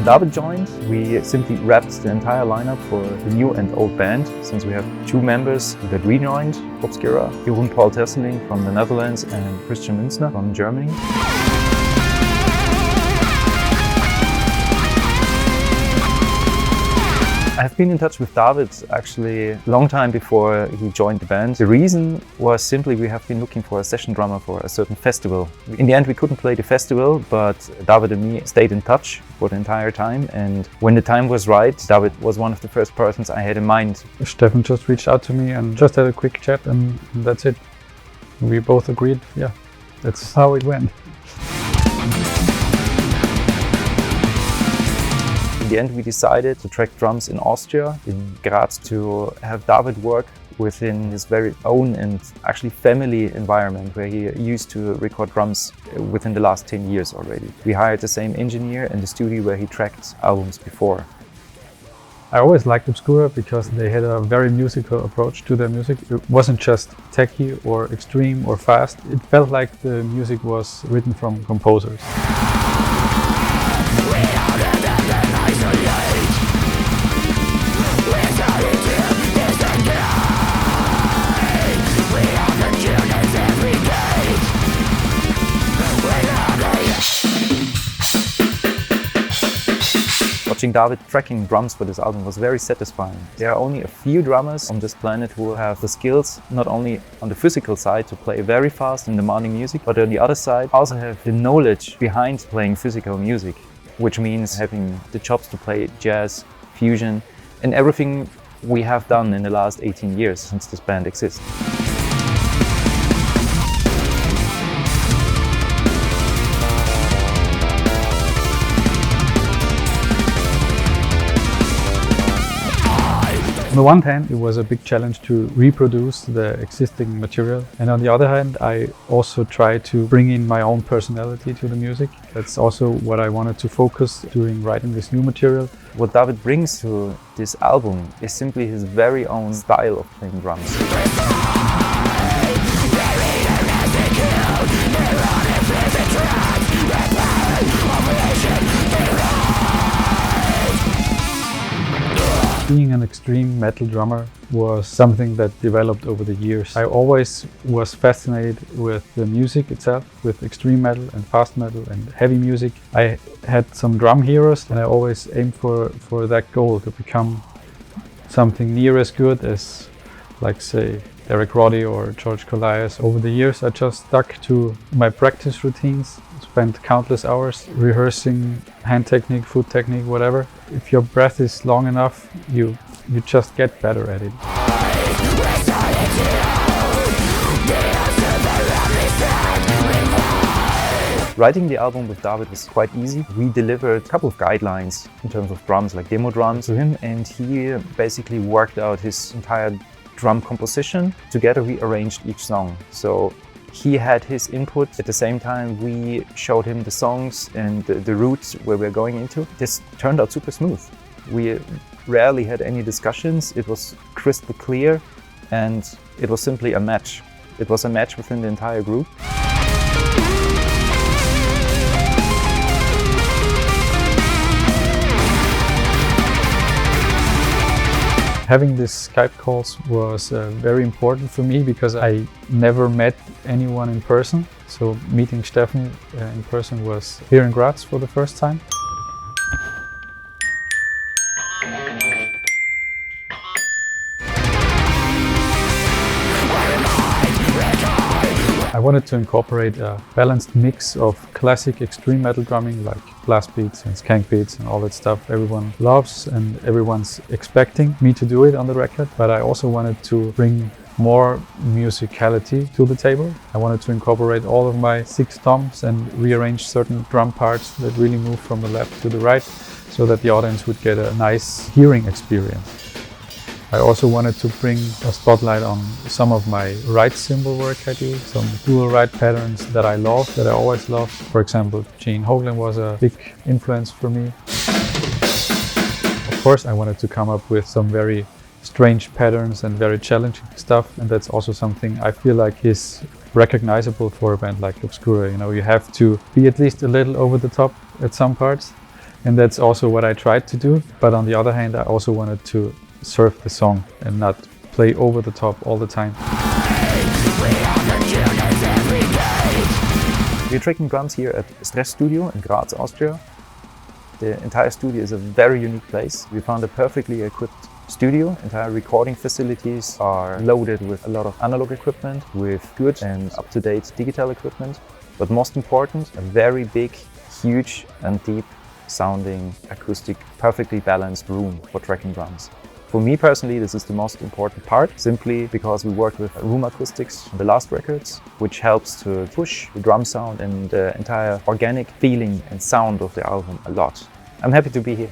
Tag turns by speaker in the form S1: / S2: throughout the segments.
S1: When David joined, we simply wrapped the entire lineup for the new and old band, since we have two members that rejoined Obscura, Jeroen Paul Tesseling from the Netherlands and Christian Münzner from Germany. I've been in touch with David actually a long time before he joined the band. The reason was simply we have been looking for a session drummer for a certain festival. In the end, we couldn't play the festival, but David and me stayed in touch for the entire time. And when the time was right, David was one of the first persons I had in mind.
S2: Stefan just reached out to me and just had a quick chat, and that's it. We both agreed, yeah, that's how it went.
S1: In the end, we decided to track drums in Austria, in Graz, to have David work within his very own and actually family environment where he used to record drums within the last 10 years already. We hired the same engineer in the studio where he tracked albums before.
S2: I always liked Obscura because they had a very musical approach to their music. It wasn't just techy or extreme or fast. It felt like the music was written from composers.
S1: Watching David tracking drums for this album was very satisfying. There are only a few drummers on this planet who have the skills, not only on the physical side to play very fast and demanding music, but on the other side also have the knowledge behind playing physical music, which means having the chops to play jazz, fusion, and everything we have done in the last 18 years since this band exists.
S2: On the one hand, it was a big challenge to reproduce the existing material, and on the other hand, I also tried to bring in my own personality to the music. That's also what I wanted to focus during writing this new material.
S1: What David brings to this album is simply his very own style of playing drums.
S2: Being an extreme metal drummer was something that developed over the years. I always was fascinated with the music itself, with extreme metal and fast metal and heavy music. I had some drum heroes and I always aimed for that goal, to become something near as good as, like, say, Eric Roddy or George Colias. Over the years I just stuck to my practice routines, spent countless hours rehearsing hand technique, foot technique, whatever. If your breath is long enough, you just get better at it.
S1: Writing the album with David was quite easy. We delivered a couple of guidelines in terms of drums, like demo drums, to him, and he basically worked out his entire drum composition. Together we arranged each song. So he had his input. At the same time, we showed him the songs and the routes where we're going into. This turned out super smooth. We rarely had any discussions. It was crystal clear and it was simply a match. It was a match within the entire group.
S2: Having these Skype calls was very important for me because I never met anyone in person. So meeting Stefan in person was here in Graz for the first time. I wanted to incorporate a balanced mix of classic extreme metal drumming, like blast beats and skank beats and all that stuff everyone loves and everyone's expecting me to do it on the record. But I also wanted to bring more musicality to the table. I wanted to incorporate all of my 6 toms and rearrange certain drum parts that really move from the left to the right so that the audience would get a nice hearing experience. I also wanted to bring a spotlight on some of my right cymbal work I do, some dual right patterns that I love, that I always loved. For example, Gene Hoglan was a big influence for me. Of course, I wanted to come up with some very strange patterns and very challenging stuff, and that's also something I feel like is recognizable for a band like Obscura. You know, you have to be at least a little over the top at some parts, And that's also what I tried to do. But on the other hand, I also wanted to surf the song and not play over the top all the time.
S1: We're tracking drums here at Stress Studio in Graz, Austria. The entire studio is a very unique place. We found a perfectly equipped studio. Entire recording facilities are loaded with a lot of analog equipment, with good and up-to-date digital equipment. But most important, a very big, huge and deep sounding, acoustic, perfectly balanced room for tracking drums. For me personally, this is the most important part, simply because we worked with room acoustics on the last records, which helps to push the drum sound and the entire organic feeling and sound of the album a lot. I'm happy to be here.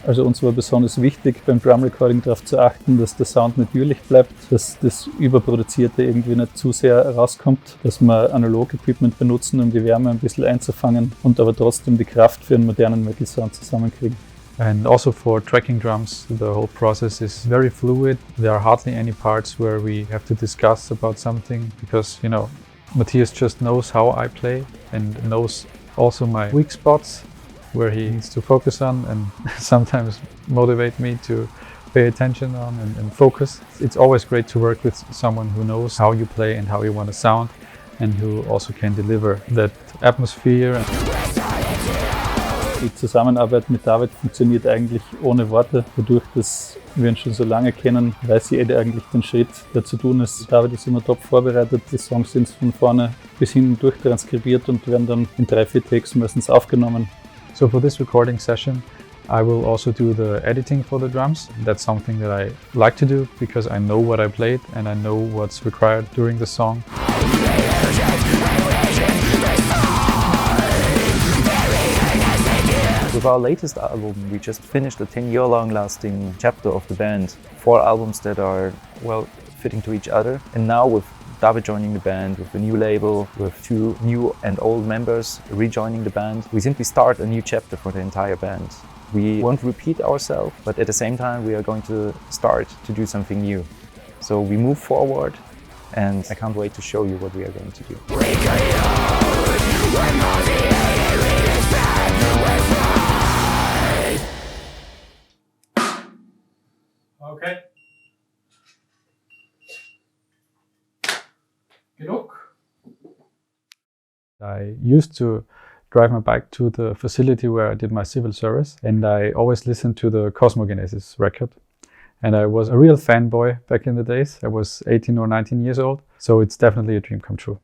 S3: Also uns war besonders wichtig beim Drum Recording darauf zu achten, dass der Sound natürlich bleibt, dass das Überproduzierte irgendwie nicht zu sehr rauskommt, dass wir Analog-Equipment benutzen, um die Wärme ein bisschen einzufangen und aber trotzdem die Kraft für einen modernen Metal-Sound zusammenkriegen.
S2: And also for tracking drums, the whole process is very fluid. There are hardly any parts where we have to discuss about something because, you know, Matthias just knows how I play and knows also my weak spots where he needs to focus on and sometimes motivate me to pay attention on and focus. It's always great to work with someone who knows how you play and how you want to sound and who also can deliver that atmosphere.
S3: Die Zusammenarbeit mit David funktioniert eigentlich ohne Worte. Dadurch, dass wir ihn schon so lange kennen, weiß jeder eigentlich den Schritt, der zu tun ist. David ist immer top vorbereitet. Die Songs sind von vorne bis hinten durchtranskribiert und werden dann in 3-4 Takes meistens aufgenommen.
S2: So for this recording session, I will also do the editing for the drums. That's something that I like to do because I know what I played and I know what's required during the song.
S1: With our latest album, we just finished a 10-year-long lasting chapter of the band. 4 albums that are, well, fitting to each other. And now with David joining the band, with a new label, with 2 new and old members rejoining the band, we simply start a new chapter for the entire band. We won't repeat ourselves, but at the same time we are going to start to do something new. So we move forward and I can't wait to show you what we are going to do.
S2: Okay. Genug. I used to drive my bike to the facility where I did my civil service, and I always listened to the Cosmogenesis record. And I was a real fanboy back in the days. I was 18 or 19 years old, so it's definitely a dream come true.